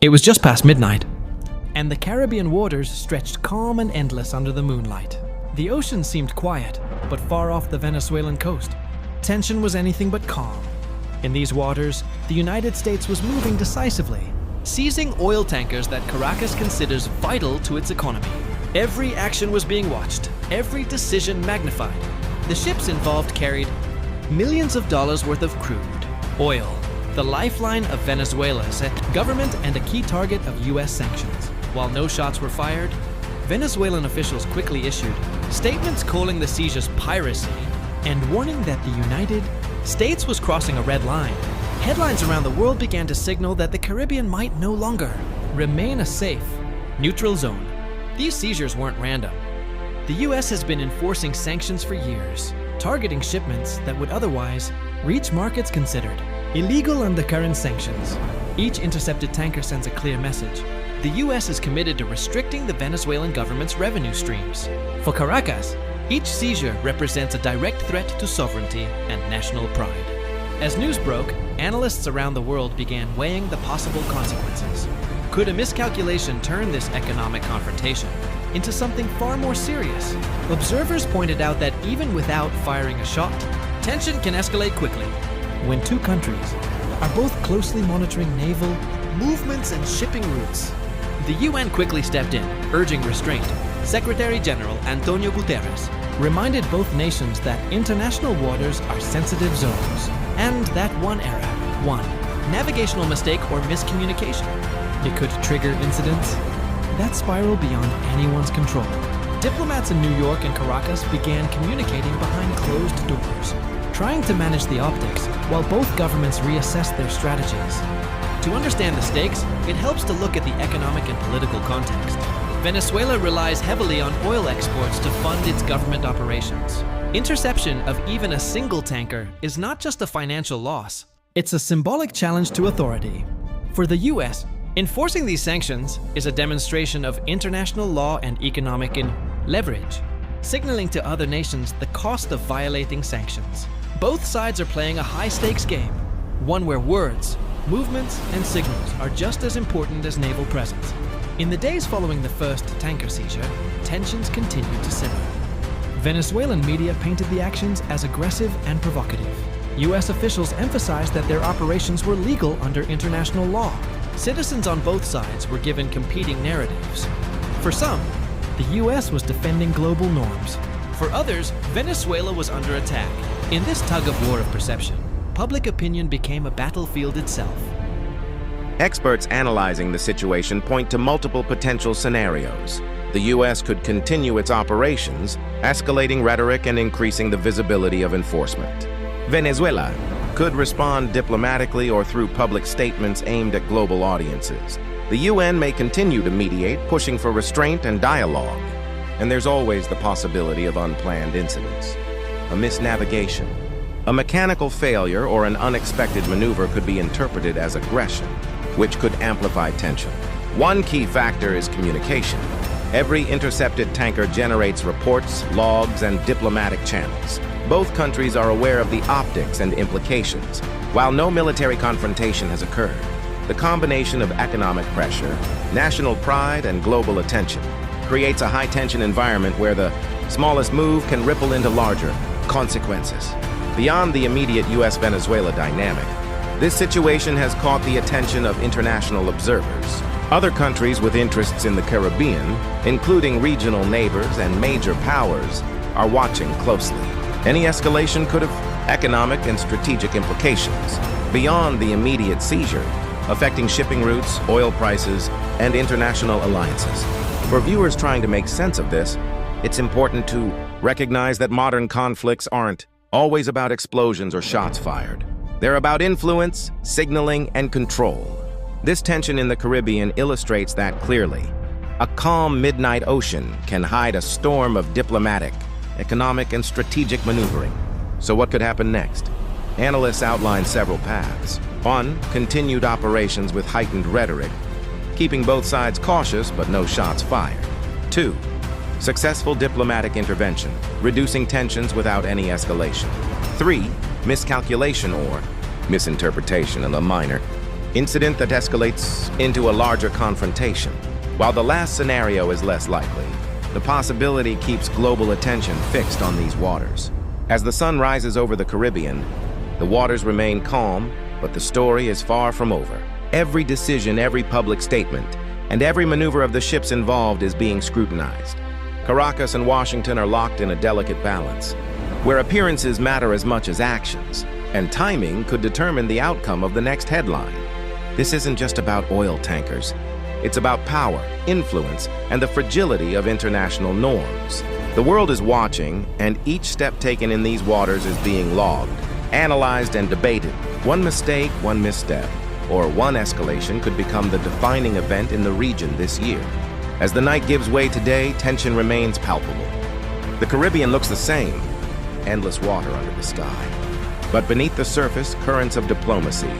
It was just past midnight, and the Caribbean waters stretched calm and endless under the moonlight. The ocean seemed quiet, but far off the Venezuelan coast, tension was anything but calm. In these waters, the United States was moving decisively, seizing oil tankers that Caracas considers vital to its economy. Every action was being watched, every decision magnified. The ships involved carried millions of dollars worth of crude, oil, the lifeline of Venezuela, set government and a key target of U.S. sanctions. While no shots were fired, Venezuelan officials quickly issued statements calling the seizures piracy and warning that the United States was crossing a red line. Headlines around the world began to signal that the Caribbean might no longer remain a safe, neutral zone. These seizures weren't random. The U.S. has been enforcing sanctions for years, targeting shipments that would otherwise reach markets considered illegal under current sanctions. Each intercepted tanker sends a clear message. The U.S. is committed to restricting the Venezuelan government's revenue streams. For Caracas, each seizure represents a direct threat to sovereignty and national pride. As news broke, analysts around the world began weighing the possible consequences. Could a miscalculation turn this economic confrontation into something far more serious? Observers pointed out that even without firing a shot, tension can escalate quickly. When two countries are both closely monitoring naval movements and shipping routes, the UN quickly stepped in, urging restraint. Secretary General Antonio Guterres reminded both nations that international waters are sensitive zones, and that one navigational mistake or miscommunication, it could trigger incidents that spiral beyond anyone's control. Diplomats in New York and Caracas began communicating behind closed doors, trying to manage the optics while both governments reassessed their strategies. To understand the stakes, it helps to look at the economic and political context. Venezuela relies heavily on oil exports to fund its government operations. Interception of even a single tanker is not just a financial loss, it's a symbolic challenge to authority. For the US, enforcing these sanctions is a demonstration of international law and economic leverage, signaling to other nations the cost of violating sanctions. Both sides are playing a high-stakes game, one where words, movements, and signals are just as important as naval presence. In the days following the first tanker seizure, tensions continued to simmer. Venezuelan media painted the actions as aggressive and provocative. U.S. officials emphasized that their operations were legal under international law. Citizens on both sides were given competing narratives. For some, the U.S. was defending global norms. For others, Venezuela was under attack. In this tug-of-war of perception, public opinion became a battlefield itself. Experts analyzing the situation point to multiple potential scenarios. The U.S. could continue its operations, escalating rhetoric and increasing the visibility of enforcement. Venezuela could respond diplomatically or through public statements aimed at global audiences. The UN may continue to mediate, pushing for restraint and dialogue. And there's always the possibility of unplanned incidents. A misnavigation, a mechanical failure, or an unexpected maneuver could be interpreted as aggression, which could amplify tension. One key factor is communication. Every intercepted tanker generates reports, logs, and diplomatic channels. Both countries are aware of the optics and implications. While no military confrontation has occurred, the combination of economic pressure, national pride, and global attention creates a high-tension environment where the smallest move can ripple into larger consequences. Beyond the immediate U.S.-Venezuela dynamic, this situation has caught the attention of international observers. Other countries with interests in the Caribbean, including regional neighbors and major powers, are watching closely. Any escalation could have economic and strategic implications beyond the immediate seizure, affecting shipping routes, oil prices, and international alliances. For viewers trying to make sense of this, it's important to recognize that modern conflicts aren't always about explosions or shots fired. They're about influence, signaling, and control. This tension in the Caribbean illustrates that clearly. A calm midnight ocean can hide a storm of diplomatic, economic, and strategic maneuvering. So what could happen next? Analysts outline several paths. 1. Continued operations with heightened rhetoric, keeping both sides cautious but no shots fired. 2. Successful diplomatic intervention, reducing tensions without any escalation. 3. Miscalculation or misinterpretation of a minor incident that escalates into a larger confrontation. While the last scenario is less likely, the possibility keeps global attention fixed on these waters. As the sun rises over the Caribbean, the waters remain calm, but the story is far from over. Every decision, every public statement, and every maneuver of the ships involved is being scrutinized. Caracas and Washington are locked in a delicate balance, where appearances matter as much as actions, and timing could determine the outcome of the next headline. This isn't just about oil tankers. It's about power, influence, and the fragility of international norms. The world is watching, and each step taken in these waters is being logged, analyzed, and debated. One mistake, one misstep, or one escalation could become the defining event in the region this year. As the night gives way today, tension remains palpable. The Caribbean looks the same, endless water under the sky. But beneath the surface, currents of diplomacy,